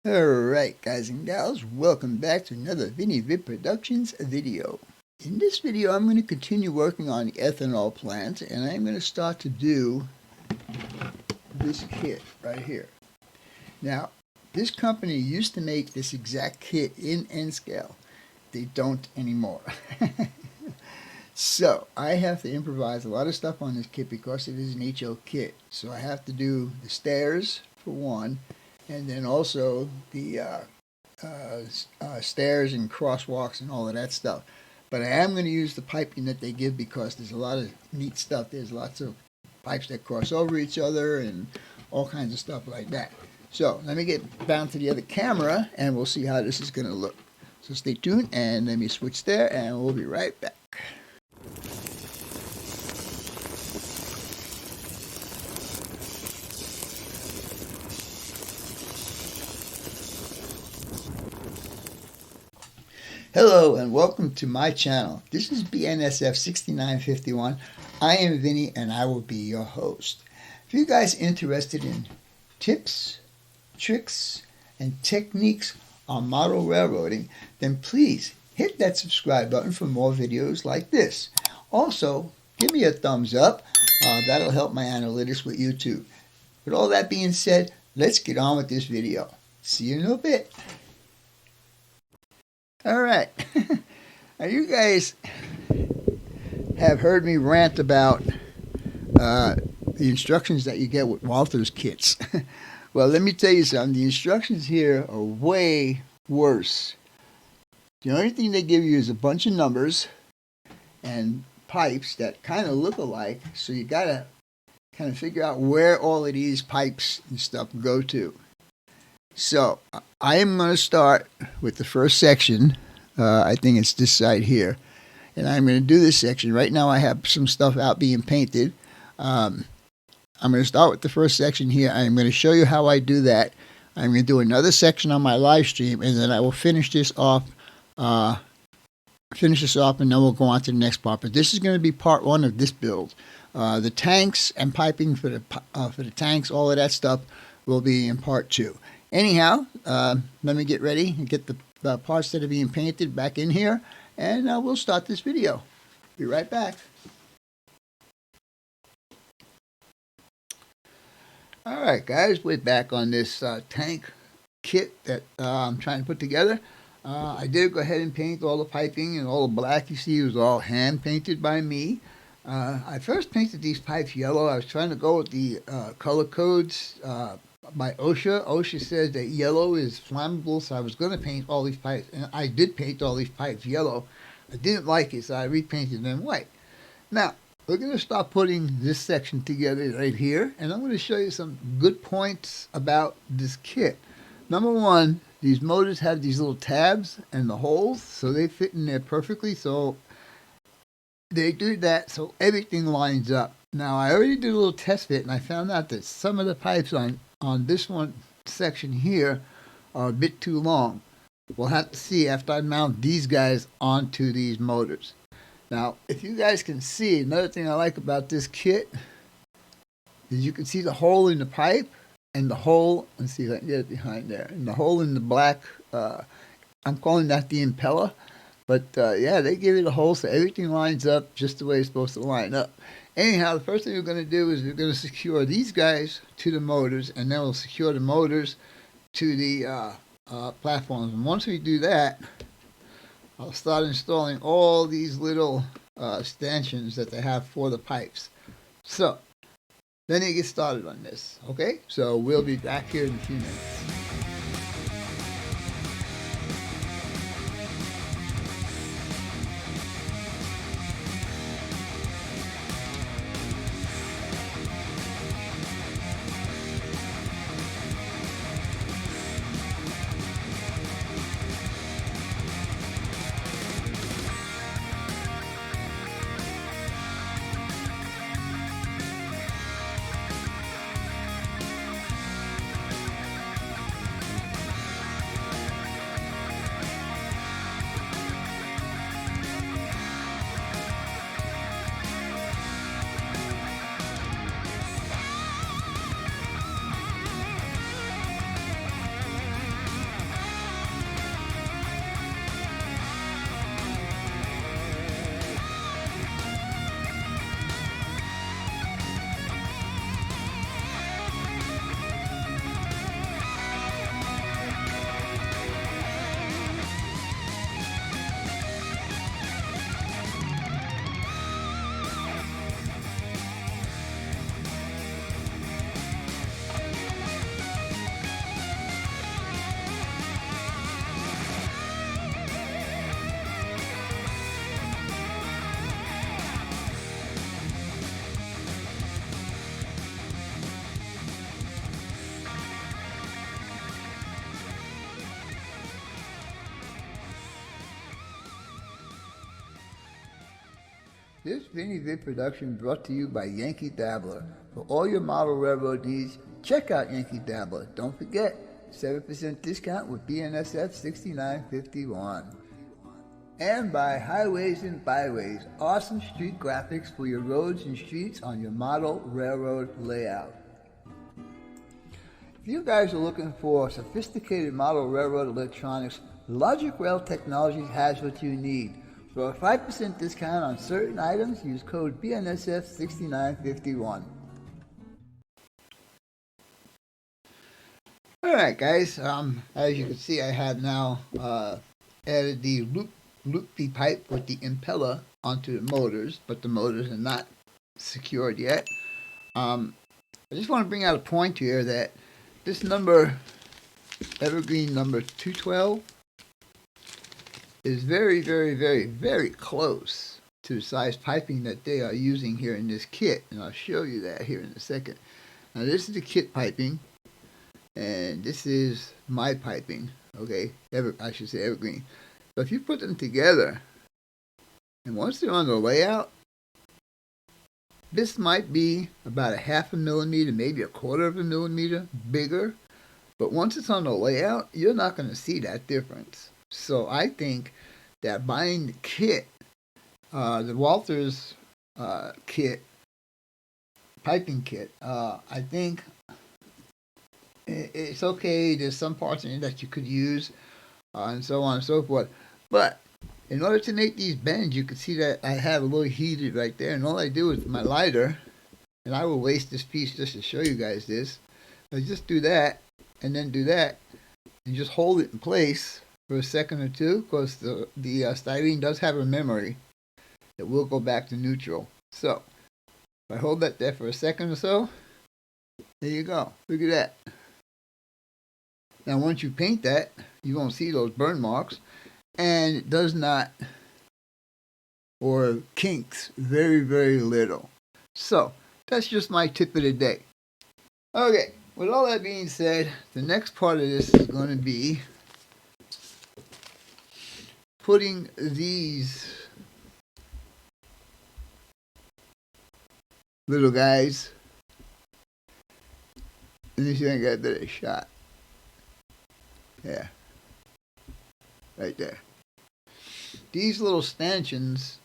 Alright guys and gals, welcome back to another Vinny Vid Productions video. In this video I'm going to continue working on the ethanol plant, and I'm going to start to do this kit right here. Now, this company used to make this exact kit in N scale. They don't anymore. So I have to improvise a lot of stuff on this kit because it is an HO kit. So I have to do the stairs for one, and then also the stairs and crosswalks and all of that stuff. But I am going to use the piping that they give because there's a lot of neat stuff. There's lots of pipes that cross over each other and all kinds of stuff like that. So let me get down to the other camera and we'll see how this is going to look. So stay tuned and let me switch there and we'll be right back. Hello and welcome to my channel. This is BNSF 6951. I am Vinny and I will be your host. If you guys are interested in tips, tricks, and techniques on model railroading, then please hit that subscribe button for more videos like this. Also, give me a thumbs up. That'll help my analytics with YouTube. With all that being said, let's get on with this video. See you in a bit. Alright, now you guys have heard me rant about the instructions that you get with Walther's kits. Well, let me tell you something, the instructions here are way worse. The only thing they give you is a bunch of numbers and pipes that kind of look alike, so you gotta kind of figure out where all of these pipes and stuff go to. So, I am going to start with the first section. I think it's this side here. And I'm going to do this section. Right now I have some stuff out being painted. I'm going to start with the first section here. I'm going to show you how I do that. I'm going to do another section on my live stream, and then I will finish this off. And then we'll go on to the next part. But this is going to be part one of this build. The tanks and piping for the tanks, all of that stuff will be in part two. Anyhow, let me get ready and get the parts that are being painted back in here, and we'll start this video. Be right back. Alright guys, we're back on this tank kit that I'm trying to put together. I did go ahead and paint all the piping, and all the black you see was all hand painted by me. I first painted these pipes yellow. I was trying to go with the color codes by OSHA. OSHA says that yellow is flammable, so I was going to paint all these pipes, and I did paint all these pipes yellow. I didn't like it, so I repainted them white. Now, we're going to start putting this section together right here, and I'm going to show you some good points about this kit. Number one, these motors have these little tabs and the holes, so they fit in there perfectly, so they do that so everything lines up. Now, I already did a little test fit, and I found out that some of the pipes on this one section here are a bit too long. We'll have to see after I mount these guys onto these motors. Now, if you guys can see, another thing I like about this kit is you can see the hole in the pipe and the hole, let's see if I can get it behind there, and the hole in the black, I'm calling that the impeller. But yeah, they give it a hole so everything lines up just the way it's supposed to line up. Anyhow, the first thing we're going to do is we're going to secure these guys to the motors, and then we'll secure the motors to the platforms. And once we do that, I'll start installing all these little stanchions that they have for the pipes. So, then you get started on this, okay? So we'll be back here in a few minutes. This Vinny Vid production brought to you by Yankee Dabbler. For all your model railroad needs, check out Yankee Dabbler. Don't forget, 7% discount with BNSF 6951. And by Highways and Byways, awesome street graphics for your roads and streets on your model railroad layout. If you guys are looking for sophisticated model railroad electronics, Logic Rail Technologies has what you need. For a 5% discount on certain items, use code BNSF6951. Alright guys, as you can see, I have now added the loopy pipe with the impeller onto the motors, but the motors are not secured yet. I just want to bring out a point here that this number, evergreen number 212, is very, very, very, very close to the size piping that they are using here in this kit, and I'll show you that here in a second. Now this is the kit piping, and this is my piping, okay, I should say evergreen. So if you put them together, and once they're on the layout, this might be about a 1/2 millimeter, maybe 1/4 millimeter bigger, but once it's on the layout, you're not going to see that difference. So I think that buying the kit, the Walters kit, piping kit, I think it's okay. There's some parts in it that you could use, and so on and so forth. But in order to make these bends, you can see that I have a little heated right there, and all I do is my lighter, and I will waste this piece just to show you guys this. I just do that, and then do that, and just hold it in place for a second or two, because the styrene does have a memory that will go back to neutral. So if I hold that there for a second or so, there you go. Look at that. Now once you paint that, you won't see those burn marks, and it does not, or kinks very, very little. So that's just my tip of the day. Okay, with all that being said, the next part of this is going to be putting these little guys, let me see if I can get a better shot. Yeah, right there. These little stanchions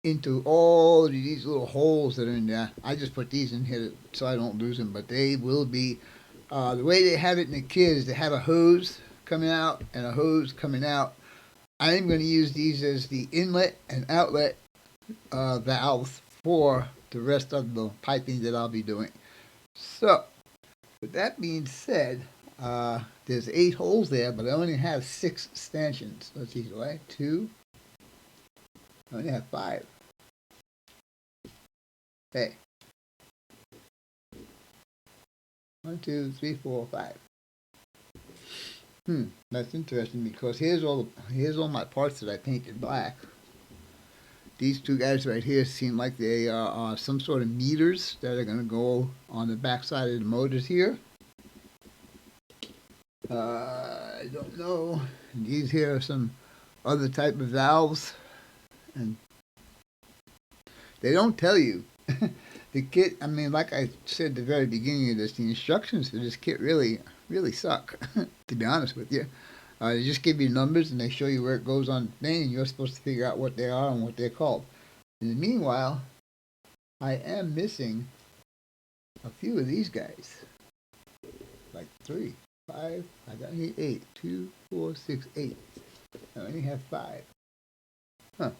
into all these little holes that are in there. I just put these in here so I don't lose them, but they will be, the way they have it in the kit is they have a hose coming out and a hose coming out. I'm going to use these as the inlet and outlet valves for the rest of the piping that I'll be doing. So, with that being said, there's 8 holes there, but I only have 6 stanchions. Let's see, do I have 2? I only have 5. Hey. 1, 2, 3, 4, 5. That's interesting, because here's all my parts that I painted black. These 2 guys right here seem like they are some sort of meters that are going to go on the back side of the motors here. I don't know. And these here are some other type of valves, and they don't tell you. The kit, I mean, like I said at the very beginning of this, the instructions for this kit really suck, to be honest with you. They just give you numbers and they show you where it goes on the thing, and you're supposed to figure out what they are and what they're called. In the meanwhile, I am missing a few of these guys. Like 3, 5, I got 8, 2, 4, 6, 8. I only have 5. Huh.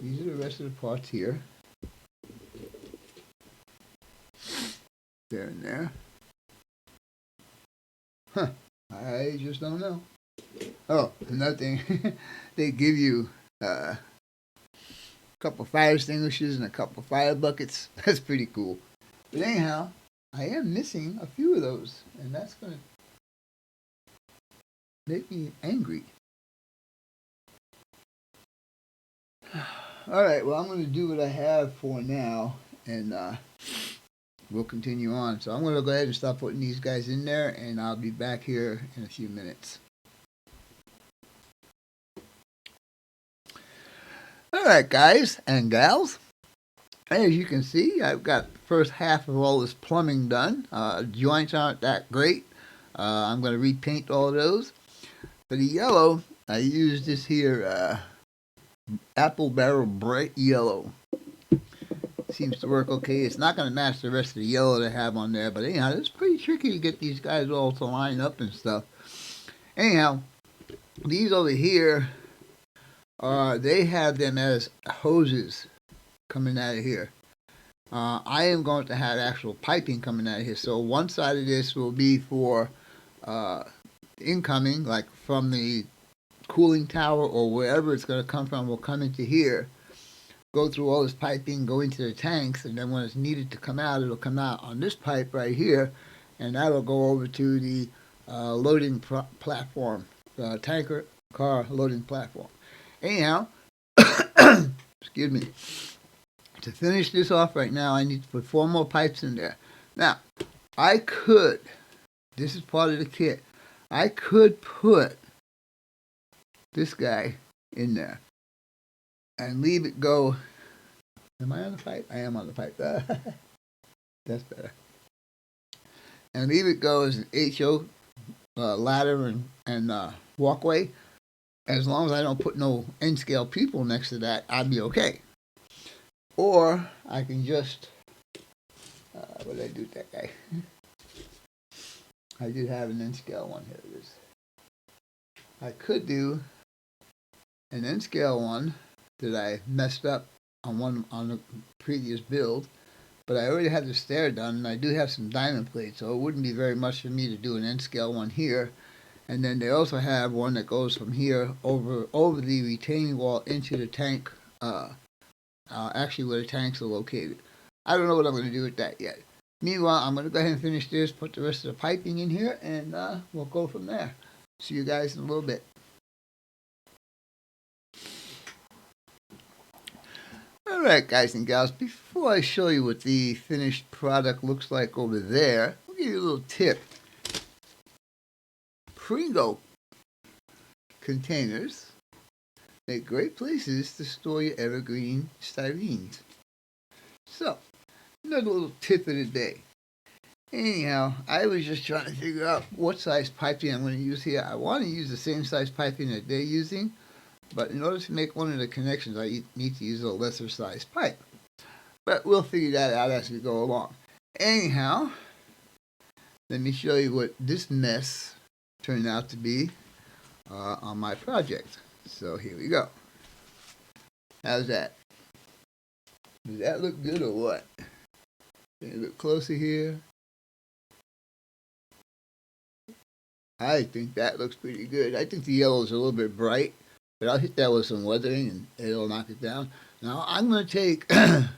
These are the rest of the parts here. There and there. Huh. I just don't know. Oh, another thing. They give you a couple fire extinguishers and a couple fire buckets. That's pretty cool. But anyhow, I am missing a few of those, and that's going to make me angry. Alright, well, I'm going to do what I have for now, and we'll continue on. So I'm going to go ahead and start putting these guys in there, and I'll be back here in a few minutes. Alright, guys and gals. As you can see, I've got the first half of all this plumbing done. Joints aren't that great. I'm going to repaint all of those. For the yellow, I used this here apple barrel bright yellow. Seems to work okay. It's not going to match the rest of the yellow they have on there, but anyhow, it's pretty tricky to get these guys all to line up and stuff. Anyhow, these over here, they have them as hoses coming out of here. I am going to have actual piping coming out of here. So one side of this will be for incoming, like from the cooling tower or wherever it's going to come from, will come into here, go through all this piping, go into the tanks, and then when it's needed to come out, it'll come out on this pipe right here, and that'll go over to the loading platform, tanker car loading platform. Anyhow, excuse me. To finish this off right now, I need to put 4 more pipes in there. Now, I could, this is part of the kit, I could put this guy in there and leave it go. Am I on the pipe? I am on the pipe. That's better. And leave it go as an HO ladder and walkway. As long as I don't put no N-scale people next to that, I'll be okay. Or I can just, what did I do with that guy? I did have an N-scale one. Here it is. I could do an N-scale one that I messed up on the previous build, but I already had the stair done, and I do have some diamond plates, so it wouldn't be very much for me to do an N-scale one here. And then they also have one that goes from here over the retaining wall into the tank, actually where the tanks are located. I don't know what I'm going to do with that yet. Meanwhile, I'm going to go ahead and finish this, put the rest of the piping in here, and we'll go from there. See you guys in a little bit. Alright, guys and gals, before I show you what the finished product looks like over there, I'll give you a little tip. Prego containers make great places to store your evergreen styrenes. So, another little tip of the day. Anyhow, I was just trying to figure out what size piping I'm going to use here. I want to use the same size piping that they're using, but in order to make one of the connections, I need to use a lesser size pipe. But we'll figure that out as we go along. Anyhow, let me show you what this mess turned out to be on my project. So here we go. How's that? Does that look good or what? Can you look closer here? I think that looks pretty good. I think the yellow is a little bit bright, but I'll hit that with some weathering and it'll knock it down. Now I'm going to take, I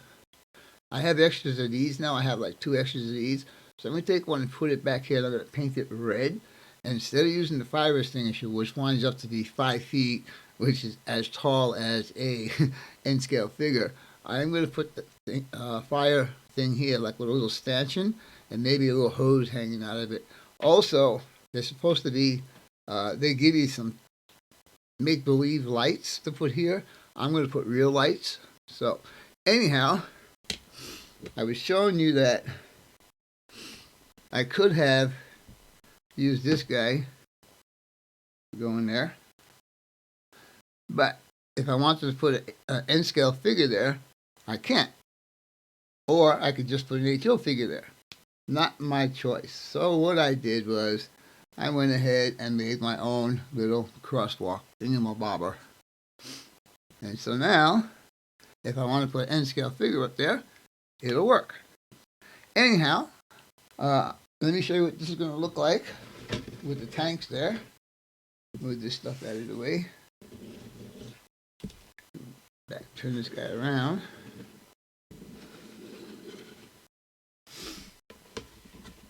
have extras of these now. I have like 2 extras of these. So I'm going to take one and put it back here. I'm going to paint it red. And instead of using the fire extinguisher, which winds up to be 5 feet, which is as tall as a N-scale figure, I'm going to put the fire thing here, like with a little stanchion, and maybe a little hose hanging out of it. Also, they're supposed to be, they give you some make-believe lights to put here. I'm going to put real lights. So, anyhow, I was showing you that I could have used this guy to go in there. But if I wanted to put an N-scale figure there, I can't. Or I could just put an HO figure there. Not my choice. So what I did was I went ahead and made my own little crosswalk thingamabobber. And so now, if I want to put an N-scale figure up there, it'll work. Anyhow, let me show you what this is going to look like with the tanks there. Move this stuff out of the way. Back, turn this guy around.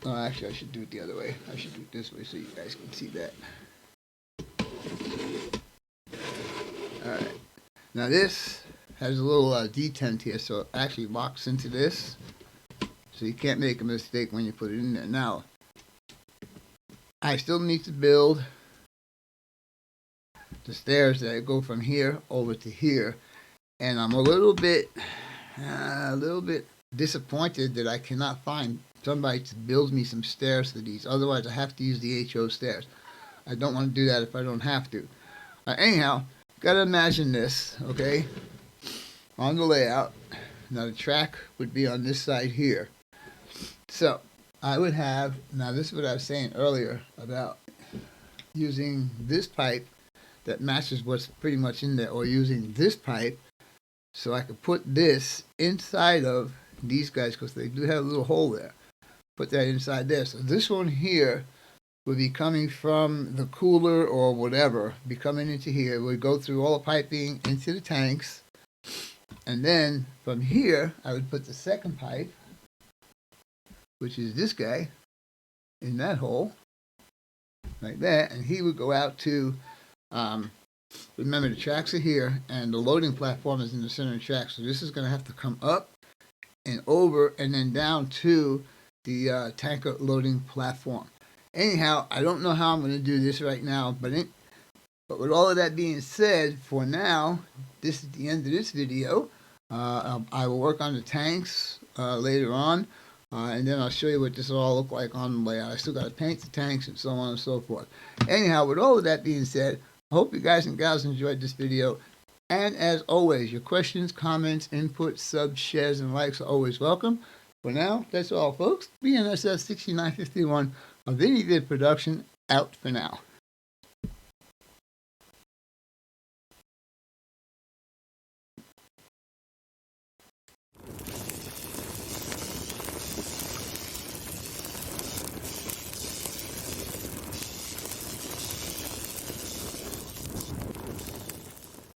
Oh, actually, I should do it the other way. I should do it this way so you guys can see that. Alright. Now this has a little detent here, so it actually locks into this. So you can't make a mistake when you put it in there. Now, I still need to build the stairs that go from here over to here. and I'm a little bit disappointed that I cannot find somebody to build me some stairs for these. Otherwise, I have to use the HO stairs. I don't want to do that if I don't have to. Anyhow, gotta imagine this, okay? On the layout, now the track would be on this side here. So I would have, now this is what I was saying earlier about using this pipe that matches what's pretty much in there, or using this pipe so I could put this inside of these guys because they do have a little hole there. Put that inside there. So this one here would be coming from the cooler or whatever, be coming into here. It would go through all the piping into the tanks. And then from here, I would put the second pipe, which is this guy, in that hole, like that. And he would go out to, remember the tracks are here, and the loading platform is in the center of the track. So this is going to have to come up and over and then down to the tanker loading platform. Anyhow, I don't know how I'm going to do this right now, but with all of that being said, for now, this is the end of this video. I will work on the tanks later on, and then I'll show you what this will all look like on the layout. I still got to paint the tanks and so on and so forth. Anyhow, with all of that being said, I hope you guys and gals enjoyed this video. And as always, your questions, comments, input, subs, shares, and likes are always welcome. For now, that's all, folks. BNSS 6951 of Vinny Vid Production, out for now.